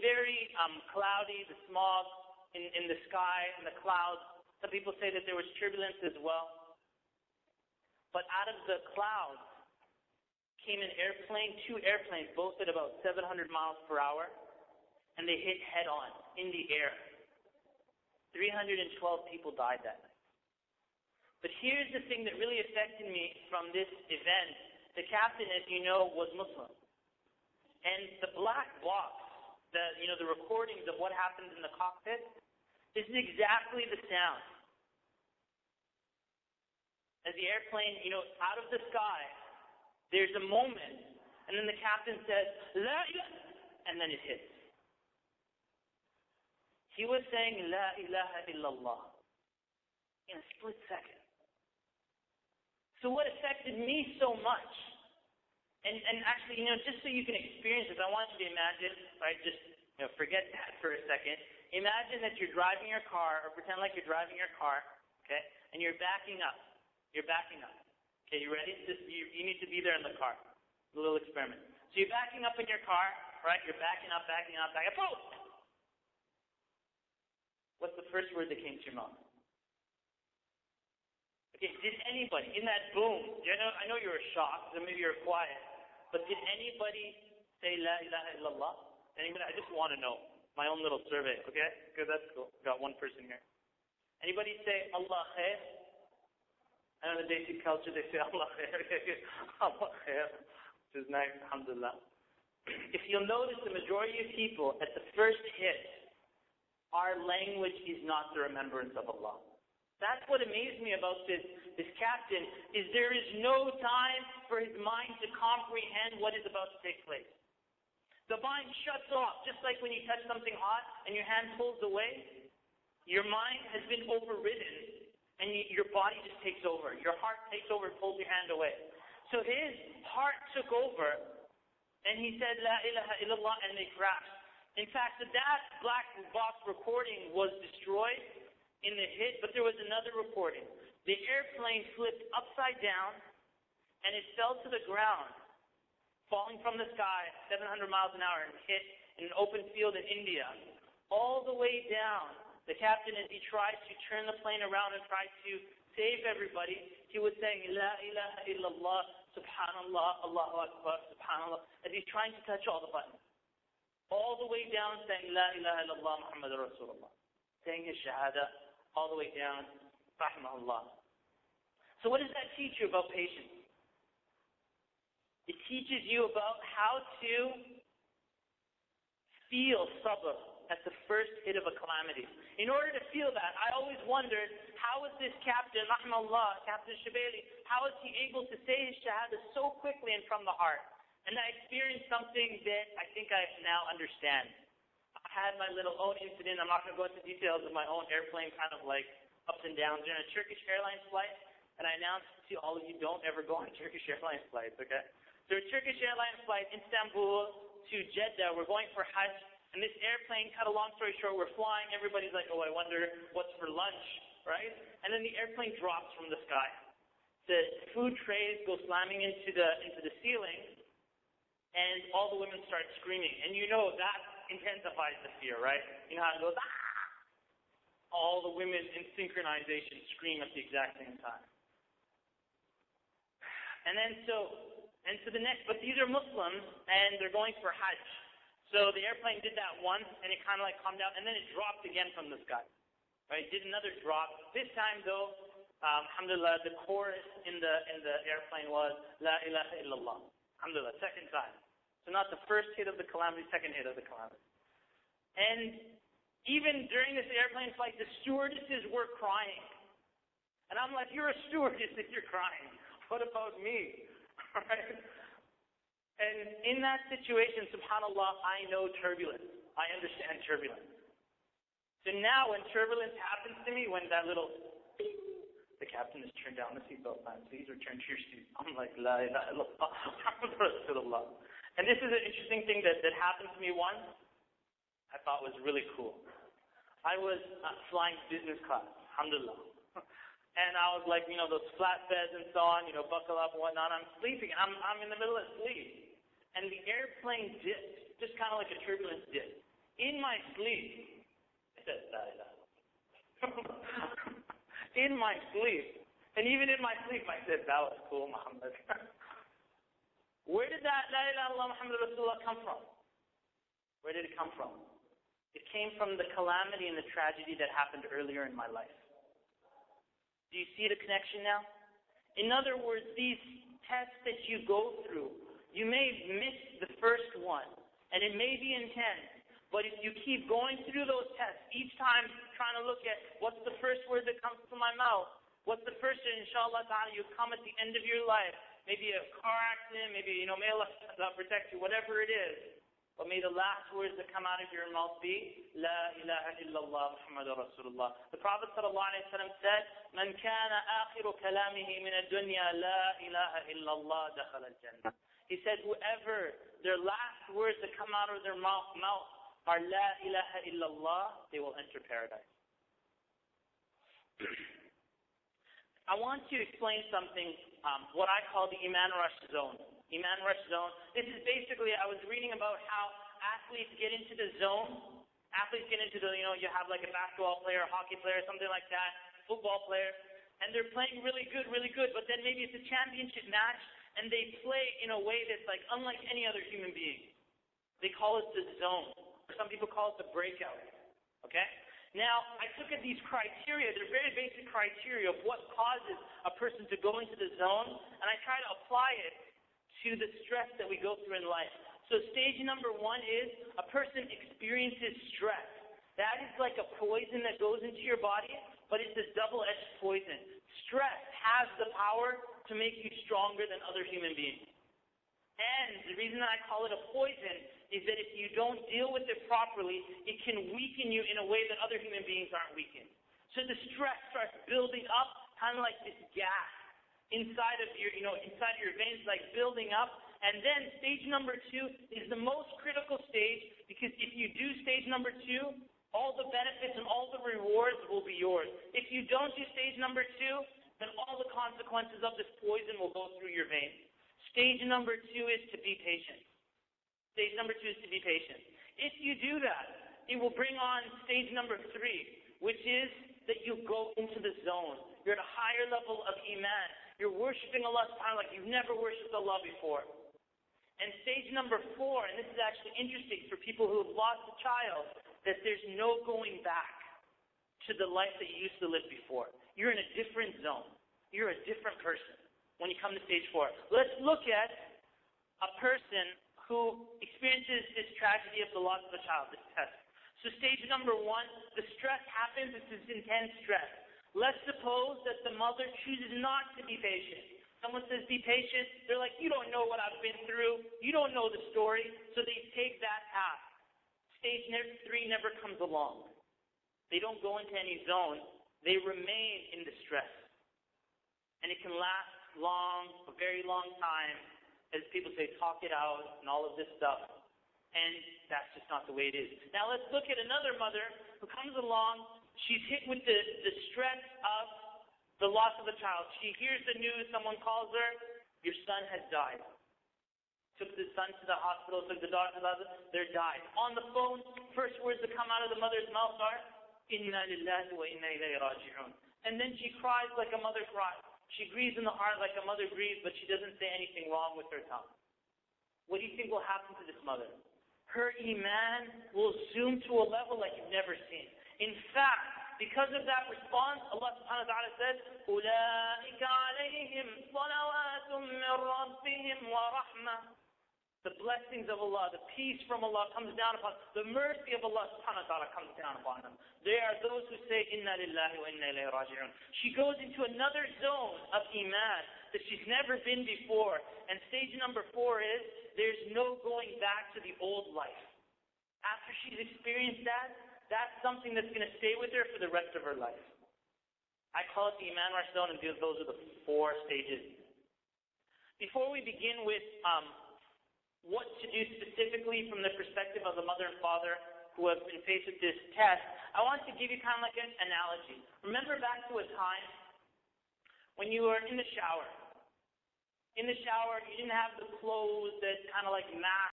very cloudy, the smog in the sky, and the clouds. Some people say that there was turbulence as well. But out of the clouds came an airplane, 2 airplanes, both at about 700 miles per hour, and they hit head-on in the air. 312 people died that night. But here's the thing that really affected me from this event. The captain, as you know, was Muslim. And the black box, the recordings of what happened in the cockpit, this is exactly the sound. As the airplane, out of the sky, there's a moment, and then the captain says, La ilaha, and then it hits. He was saying, La ilaha illallah, in a split second. So what affected me so much, and actually, just so you can experience this, I want you to imagine, right, just forget that for a second. Imagine that you're driving your car, or pretend like you're driving your car, okay, and you're backing up. You're backing up. Okay, you ready? You need to be there in the car. A little experiment. So you're backing up in your car, right? You're backing up. Boom! What's the first word that came to your mouth? Okay, did anybody, in that boom, I know you were shocked, so maybe you were quiet, but did anybody say La ilaha illallah? Anybody? I just want to know. My own little survey, okay? Good, that's cool. Got one person here. Anybody say Allah khair? I know the basic culture, they say Allah khair. Allah khair, which is nice, alhamdulillah. If you'll notice, the majority of people, at the first hit, our language is not the remembrance of Allah. That's what amazed me about this captain, is there is no time for his mind to comprehend what is about to take place. The mind shuts off, just like when you touch something hot and your hand pulls away. Your mind has been overridden, and your body just takes over. Your heart takes over and pulls your hand away. So his heart took over, and he said, La ilaha illallah, and they crashed. In fact, that black box recording was destroyed in the hit, but there was another recording. The airplane flipped upside down, and it fell to the ground, falling from the sky 700 miles an hour, and hit in an open field in India. All the way down, the captain, as he tried to turn the plane around and try to save everybody, he was saying, La ilaha illallah, subhanallah, Allahu Akbar, subhanallah, as he's trying to touch all the buttons. All the way down saying, La ilaha illallah, Muhammad Rasulullah. Saying his shahada, all the way down, rahmahullah. So what does that teach you about patience? It teaches you about how to feel sabr at the first hit of a calamity. In order to feel that, I always wondered, how is this captain, rahmahullah, Captain Shabeli, how is he able to say his shahada so quickly and from the heart? And I experienced something that I think I now understand. I had my little own incident. I'm not going to go into details of my own airplane kind of like ups and downs during a Turkish Airlines flight. And I announced to all of you, don't ever go on Turkish Airlines flights, okay? So a Turkish Airlines flight, Istanbul to Jeddah, we're going for Hajj, and this airplane, cut a long story short, we're flying, everybody's like, oh, I wonder what's for lunch, right? And then the airplane drops from the sky. The food trays go slamming into the ceiling, and all the women start screaming. And you know that intensifies the fear, right? You know how it goes, ah! All the women in synchronization scream at the exact same time. But these are Muslims, and they're going for Hajj. So the airplane did that once, and it kind of like calmed down, and then it dropped again from the sky. Right? It did another drop. This time, though, alhamdulillah, the chorus in the airplane was La ilaha illallah. Alhamdulillah, second time. So not the first hit of the calamity, second hit of the calamity. And even during this airplane flight, the stewardesses were crying. And I'm like, you're a stewardess if you're crying. What about me? Right? And in that situation, subhanAllah, I know turbulence. I understand turbulence. So now when turbulence happens to me, when that little, the captain has turned down the seatbelt sign, please return to your seat. I'm like, La ilaha illallah, Muhammad Rasulullah. And this is an interesting thing that happened to me once. I thought was really cool. I was flying business class, alhamdulillah. And I was like, those flatbeds and so on, buckle up and whatnot. I'm sleeping. I'm in the middle of sleep. And the airplane dipped, just kind of like a turbulence dip. In my sleep, I said, La ilaha. In my sleep. And even in my sleep, I said, that was cool, Muhammad. Where did that La ilaha illallah Muhammad Rasulullah come from? Where did it come from? It came from the calamity and the tragedy that happened earlier in my life. Do you see the connection now? In other words, these tests that you go through, you may miss the first one, and it may be intense, but if you keep going through those tests, each time trying to look at what's the first word that comes to my mouth, what's the first thing, inshallah ta'ala, you come at the end of your life, maybe a car accident, maybe, may Allah protect you, whatever it is. But may the last words that come out of your mouth be, La ilaha illallah Muhammadur Rasulullah. The Prophet ﷺ said, Man kana akhiru kalamihi min ad-dunya, La ilaha illallah dakhala al-jannah. He said, whoever their last words that come out of their mouth are La ilaha illallah, they will enter paradise. I want to explain something, what I call the Iman Rush Zone. Iman Rush Zone. This is basically, I was reading about how athletes get into the zone. Athletes get into the, you have like a basketball player, a hockey player, something like that, football player, and they're playing really good, but then maybe it's a championship match, and they play in a way that's like unlike any other human being. They call it the zone. Some people call it the breakout. Okay? Now, I took at these criteria, they're very basic criteria of what causes a person to go into the zone, and I try to apply it to the stress that we go through in life. So stage number one is a person experiences stress. That is like a poison that goes into your body, but it's a double-edged poison. Stress has the power to make you stronger than other human beings. And the reason that I call it a poison is that if you don't deal with it properly, it can weaken you in a way that other human beings aren't weakened. So the stress starts building up, kind of like this gas inside of your veins, like building up. And then stage number two is the most critical stage, because if you do stage number two, all the benefits and all the rewards will be yours. If you don't do stage number two, then all the consequences of this poison will go through your veins. Stage number two is to be patient. Stage number two is to be patient. If you do that, it will bring on stage number three, which is that you go into the zone. You're at a higher level of Iman. You're worshiping Allah subhanahu wa ta'ala like you've never worshipped Allah before. And stage number four, and this is actually interesting for people who have lost a child, that there's no going back to the life that you used to live before. You're in a different zone. You're a different person when you come to stage four. Let's look at a person who experiences this tragedy of the loss of a child, this test. So stage number one, the stress happens. It's this intense stress. Let's suppose that the mother chooses not to be patient. Someone says, be patient. They're like, you don't know what I've been through. You don't know the story. So they take that path. Stage three never comes along. They don't go into any zone. They remain in the stress. And it can last long, a very long time. As people say, talk it out and all of this stuff. And that's just not the way it is. Now let's look at another mother who comes along. She's hit with the stress of the loss of a child. She hears the news, someone calls her, your son has died. Took the son to the hospital, took the daughter to the hospital, they're died. On the phone, first words that come out of the mother's mouth are, Inna lillahi wa inna ilayhi raji'un. And then she cries like a mother cries. She grieves in the heart like a mother grieves, but she doesn't say anything wrong with her tongue. What do you think will happen to this mother? Her Iman will zoom to a level like you've never seen. In fact, because of that response, Allah subhanahu wa ta'ala said, أُولَٰئِكَ عَلَيْهِمْ صَلَوَاتٌ مِّن رَّبِّهِمْ وَرَحْمَةٌ. The blessings of Allah, the peace from Allah comes down upon them. The mercy of Allah subhanahu wa ta'ala comes down upon them. They are those who say, Inna lillahi wa inna ilayhi raji'un. She goes into another zone of Iman that she's never been before. And stage number four is, there's no going back to the old life. After she's experienced that, that's something that's going to stay with her for the rest of her life. I call it the Iman Rush Zone, and those are the four stages. Before we begin with what to do specifically from the perspective of the mother and father who have been faced with this test, I want to give you kind of like an analogy. Remember back to a time when you were in the shower. In the shower, you didn't have the clothes that kind of like mask